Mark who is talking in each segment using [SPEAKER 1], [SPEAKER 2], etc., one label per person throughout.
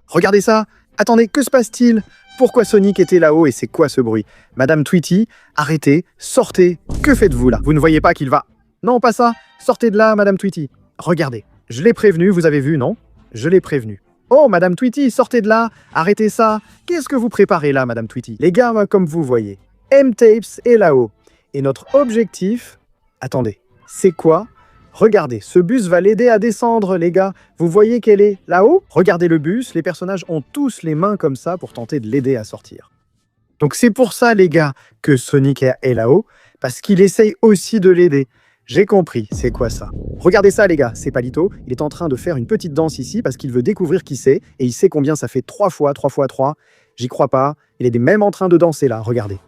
[SPEAKER 1] Regardez ça. Attendez, que se passe-t-il? Pourquoi Sonic était là-haut et c'est quoi ce bruit? Madame Tweety, arrêtez, sortez. Que faites-vous là? Vous ne voyez pas qu'il va... Non, pas ça. Sortez de là, Madame Tweety. Regardez. Je l'ai prévenu, vous avez vu, non? Je l'ai prévenu. Oh, Madame Tweety, sortez de là. Arrêtez ça. Qu'est-ce que vous préparez là, Madame Tweety? Les gars, comme vous voyez, M-Tapes est là-haut. Et notre objectif... Attendez, c'est quoi? Regardez, ce bus va l'aider à descendre, les gars. Vous voyez qu'elle est là-haut? Regardez le bus, les personnages ont tous les mains comme ça pour tenter de l'aider à sortir. Donc c'est pour ça, les gars, que Sonic est là-haut, parce qu'il essaye aussi de l'aider. J'ai compris, c'est quoi ça? Regardez ça, les gars, c'est Palito. Il est en train de faire une petite danse ici parce qu'il veut découvrir qui c'est, et il sait combien ça fait 3 fois 3 fois 3. J'y crois pas, il est même en train de danser là, regardez.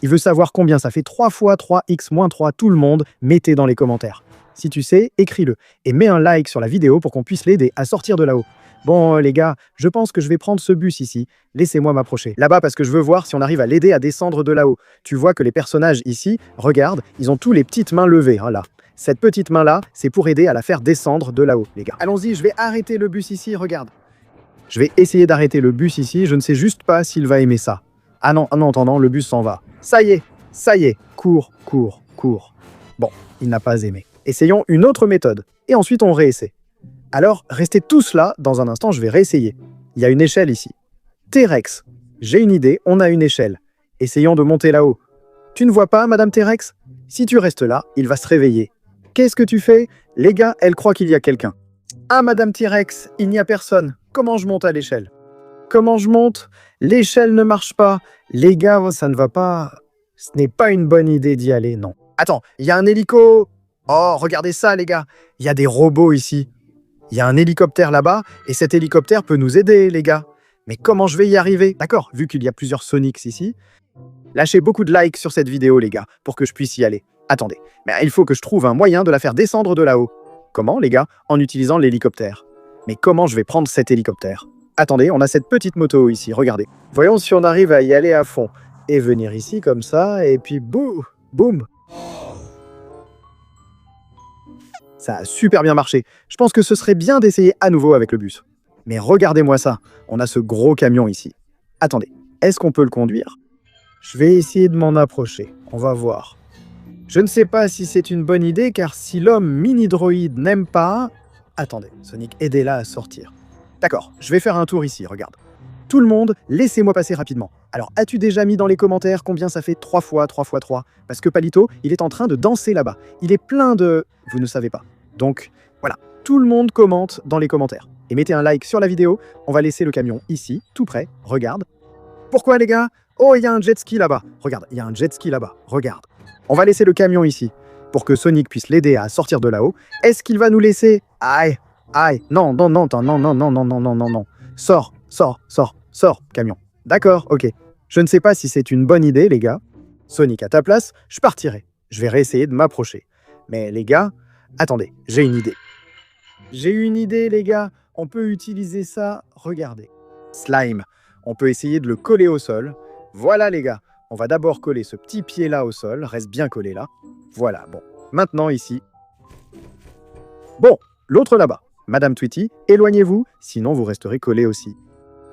[SPEAKER 1] Il veut savoir combien ça fait 3 fois 3x-3, tout le monde, mettez dans les commentaires. Si tu sais, écris-le et mets un like sur la vidéo pour qu'on puisse l'aider à sortir de là-haut. Bon, les gars, je pense que je vais prendre ce bus ici. Laissez-moi m'approcher. Là-bas, parce que je veux voir si on arrive à l'aider à descendre de là-haut. Tu vois que les personnages ici, regarde, ils ont tous les petites mains levées, hein, là. Cette petite main-là, c'est pour aider à la faire descendre de là-haut, les gars. Allons-y, je vais arrêter le bus ici, regarde. Je vais essayer d'arrêter le bus ici, je ne sais juste pas s'il va aimer ça. Ah non, en attendant, le bus s'en va. Ça y est, cours, cours, cours. Bon, il n'a pas aimé. Essayons une autre méthode, et ensuite on réessaie. Alors, restez tous là, dans un instant, je vais réessayer. Il y a une échelle ici. T-Rex, j'ai une idée, on a une échelle. Essayons de monter là-haut. Tu ne vois pas, Madame T-Rex? Si tu restes là, il va se réveiller. Qu'est-ce que tu fais? Les gars, elle croit qu'il y a quelqu'un. Ah, Madame T-Rex, il n'y a personne. Comment je monte à l'échelle? Comment je monte? L'échelle ne marche pas. Les gars, ça ne va pas. Ce n'est pas une bonne idée d'y aller, non. Attends, il y a un hélico. Oh, regardez ça, les gars. Il y a des robots ici. Il y a un hélicoptère là-bas, et cet hélicoptère peut nous aider, les gars. Mais comment je vais y arriver? D'accord, vu qu'il y a plusieurs Sonics ici, lâchez beaucoup de likes sur cette vidéo, les gars, pour que je puisse y aller. Attendez, mais il faut que je trouve un moyen de la faire descendre de là-haut. Comment, les gars? En utilisant l'hélicoptère. Mais comment je vais prendre cet hélicoptère? Attendez, on a cette petite moto ici, regardez. Voyons si on arrive à y aller à fond. Et venir ici comme ça, et puis boum, boum. Ça a super bien marché. Je pense que ce serait bien d'essayer à nouveau avec le bus. Mais regardez-moi ça. On a ce gros camion ici. Attendez, est-ce qu'on peut le conduire? Je vais essayer de m'en approcher. On va voir. Je ne sais pas si c'est une bonne idée, car si l'homme mini-droïde n'aime pas... Attendez, Sonic, aidez-la à sortir. D'accord, je vais faire un tour ici, regarde. Tout le monde, laissez-moi passer rapidement. Alors, as-tu déjà mis dans les commentaires combien ça fait 3 fois 3 fois 3? Parce que Palito, il est en train de danser là-bas. Il est plein de... Vous ne savez pas. Donc, voilà. Tout le monde commente dans les commentaires. Et mettez un like sur la vidéo. On va laisser le camion ici, tout près. Regarde. Pourquoi, les gars? Oh, il y a un jet ski là-bas. Regarde, il y a un jet ski là-bas. Regarde. On va laisser le camion ici pour que Sonic puisse l'aider à sortir de là-haut. Est-ce qu'il va nous laisser? Aïe, aïe. Non, non, non, non, non, non, non, non, non, non, non, non. Sors, sors, sors. Sors, camion. D'accord, ok. Je ne sais pas si c'est une bonne idée, les gars. Sonic, à ta place, je partirai. Je vais réessayer de m'approcher. Mais les gars, attendez, j'ai une idée. J'ai une idée, les gars. On peut utiliser ça, regardez. Slime. On peut essayer de le coller au sol. Voilà, les gars. On va d'abord coller ce petit pied-là au sol. Reste bien collé là. Voilà, bon. Maintenant, ici. Bon, l'autre là-bas. Madame Tweety, éloignez-vous, sinon vous resterez collé aussi.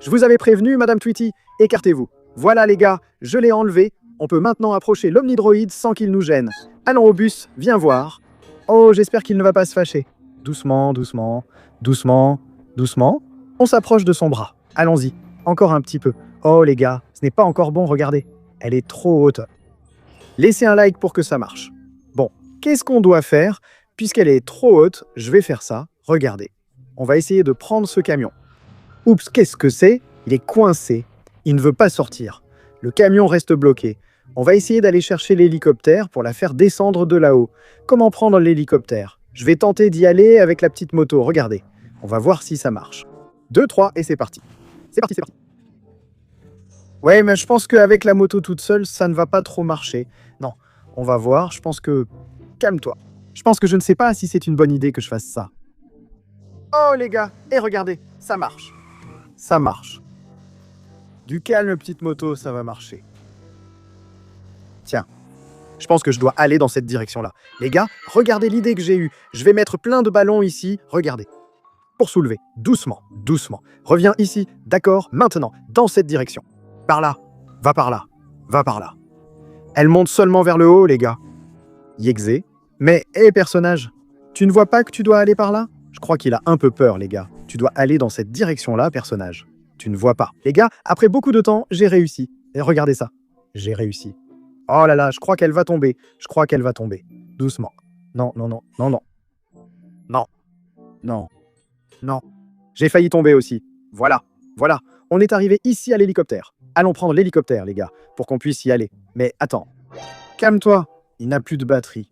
[SPEAKER 1] Je vous avais prévenu, Madame Tweety, écartez-vous. Voilà les gars, je l'ai enlevé. On peut maintenant approcher l'omnidroïde sans qu'il nous gêne. Allons au bus, viens voir. Oh, j'espère qu'il ne va pas se fâcher. Doucement, doucement, doucement, doucement. On s'approche de son bras. Allons-y, encore un petit peu. Oh les gars, ce n'est pas encore bon, regardez. Elle est trop haute. Laissez un like pour que ça marche. Bon, qu'est-ce qu'on doit faire? Puisqu'elle est trop haute, je vais faire ça. Regardez. On va essayer de prendre ce camion. Oups, qu'est-ce que c'est? Il est coincé. Il ne veut pas sortir. Le camion reste bloqué. On va essayer d'aller chercher l'hélicoptère pour la faire descendre de là-haut. Comment prendre l'hélicoptère? Je vais tenter d'y aller avec la petite moto. Regardez. On va voir si ça marche. 2, 3 et c'est parti. C'est parti, c'est parti. Ouais, mais je pense qu'avec la moto toute seule, ça ne va pas trop marcher. Non, on va voir. Je pense que... Calme-toi. Je pense que je ne sais pas si c'est une bonne idée que je fasse ça. Oh les gars, et regardez, ça marche. Ça marche. Du calme, petite moto, ça va marcher. Tiens, je pense que je dois aller dans cette direction-là. Les gars, regardez l'idée que j'ai eue. Je vais mettre plein de ballons ici, regardez. pour soulever. Doucement, doucement. Reviens ici, d'accord, maintenant, dans cette direction. Par là, va par là, va par là. Elle monte seulement vers le haut, les gars. Yexé. Mais, hé personnage, tu ne vois pas que tu dois aller par là? Je crois qu'il a un peu peur, les gars. Tu dois aller dans cette direction-là, personnage. Tu ne vois pas. Les gars, après beaucoup de temps, j'ai réussi. Et regardez ça. J'ai réussi. Oh là là, je crois qu'elle va tomber. Je crois qu'elle va tomber. Doucement. Non, non, non, non, non. Non. Non. Non. J'ai failli tomber aussi. Voilà. Voilà. On est arrivé ici à l'hélicoptère. Allons prendre l'hélicoptère, les gars, pour qu'on puisse y aller. Mais attends. Calme-toi. Il n'a plus de batterie.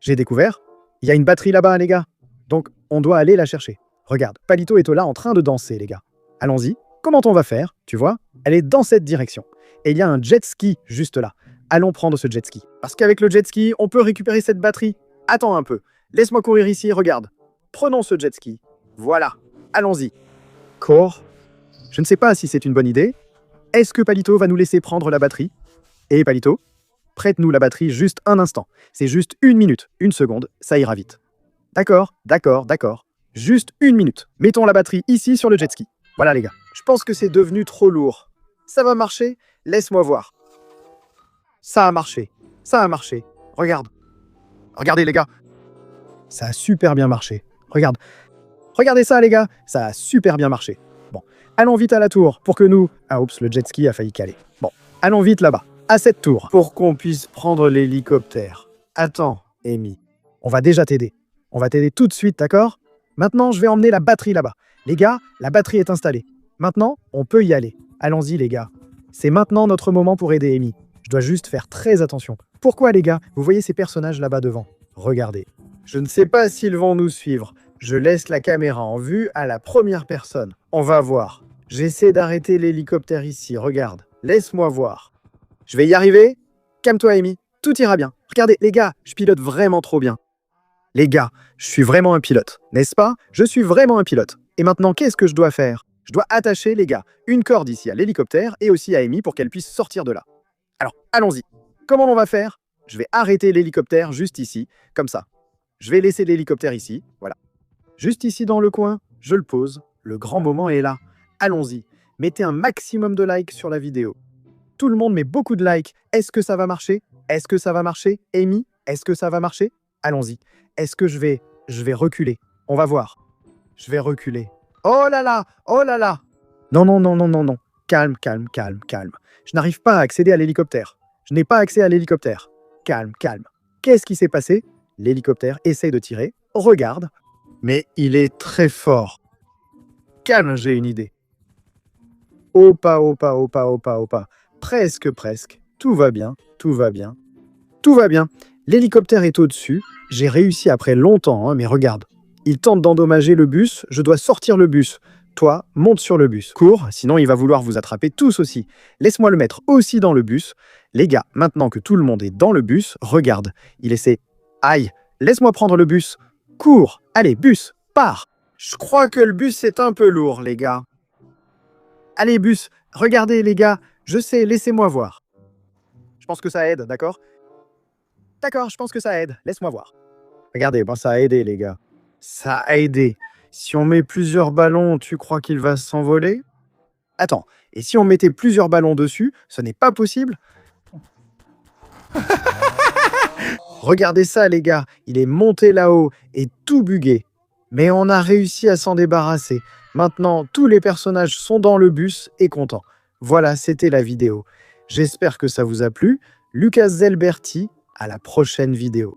[SPEAKER 1] J'ai découvert. Il y a une batterie là-bas, les gars. Donc, on doit aller la chercher. Regarde, Palito est là en train de danser, les gars. Allons-y. Comment on va faire? Tu vois? Elle est dans cette direction. Et il y a un jet ski juste là. Allons prendre ce jet ski. Parce qu'avec le jet ski, on peut récupérer cette batterie. Attends un peu. Laisse-moi courir ici, regarde. Prenons ce jet ski. Voilà. Allons-y. Cours. Je ne sais pas si c'est une bonne idée. Est-ce que Palito va nous laisser prendre la batterie? Et Palito, prête-nous la batterie juste un instant. C'est juste 1 minute, 1 seconde, ça ira vite. D'accord, d'accord, d'accord. Juste 1 minute. Mettons la batterie ici sur le jet ski. Voilà les gars. Je pense que c'est devenu trop lourd. Ça va marcher? Laisse-moi voir. Ça a marché. Ça a marché. Regarde. Regardez les gars. Ça a super bien marché. Regarde. Regardez ça les gars. Ça a super bien marché. Bon. Allons vite à la tour pour que nous... Ah oups, le jet ski a failli caler. Bon. Allons vite là-bas. À cette tour. Pour qu'on puisse prendre l'hélicoptère. Attends, Amy. On va déjà t'aider. On va t'aider tout de suite, d'accord? Maintenant, je vais emmener la batterie là-bas. Les gars, la batterie est installée. Maintenant, on peut y aller. Allons-y, les gars. C'est maintenant notre moment pour aider Amy. Je dois juste faire très attention. Pourquoi, les gars? Vous voyez ces personnages là-bas devant? Regardez. Je ne sais pas s'ils vont nous suivre. Je laisse la caméra en vue à la première personne. On va voir. J'essaie d'arrêter l'hélicoptère ici. Regarde. Laisse-moi voir. Je vais y arriver? Calme-toi, Amy. Tout ira bien. Regardez, les gars, je pilote vraiment trop bien. Les gars, je suis vraiment un pilote, n'est-ce pas? Je suis vraiment un pilote. Et maintenant, qu'est-ce que je dois faire? Je dois attacher, les gars, une corde ici à l'hélicoptère et aussi à Amy pour qu'elle puisse sortir de là. Alors, allons-y. Comment on va faire? Je vais arrêter l'hélicoptère juste ici, comme ça. Je vais laisser l'hélicoptère ici, voilà. Juste ici dans le coin, je le pose. Le grand moment est là. Allons-y. Mettez un maximum de likes sur la vidéo. Tout le monde met beaucoup de likes. Est-ce que ça va marcher? Est-ce que ça va marcher? Amy, est-ce que ça va marcher? Allons-y. Est-ce que je vais reculer? On va voir. Je vais reculer. Oh là là! Oh là là! Non, non, non, non, non, non. Calme, calme, calme, calme. Je n'arrive pas à accéder à l'hélicoptère. Je n'ai pas accès à l'hélicoptère. Calme, calme. Qu'est-ce qui s'est passé? L'hélicoptère essaye de tirer. Regarde. Mais il est très fort. Calme, j'ai une idée. Opa, opa, opa, opa, opa. Presque, presque. Tout va bien, tout va bien. Tout va bien. L'hélicoptère est au-dessus. J'ai réussi après longtemps, hein, mais regarde. Il tente d'endommager le bus. Je dois sortir le bus. Toi, monte sur le bus. Cours, sinon il va vouloir vous attraper tous aussi. Laisse-moi le mettre aussi dans le bus. Les gars, maintenant que tout le monde est dans le bus, regarde. Il essaie... Aïe, laisse-moi prendre le bus. Cours. Allez, bus, pars. Je crois que le bus est un peu lourd, les gars. Allez, bus, regardez, les gars. Je sais, laissez-moi voir. Je pense que ça aide, d'accord? D'accord, je pense que ça aide. Laisse-moi voir. Regardez, bon, ça a aidé, les gars. Ça a aidé. Si on met plusieurs ballons, tu crois qu'il va s'envoler? Attends, et si on mettait plusieurs ballons dessus, ce n'est pas possible? Regardez ça, les gars. Il est monté là-haut et tout bugué. Mais on a réussi à s'en débarrasser. Maintenant, tous les personnages sont dans le bus et contents. Voilà, c'était la vidéo. J'espère que ça vous a plu. Lucas Zelberti, à la prochaine vidéo.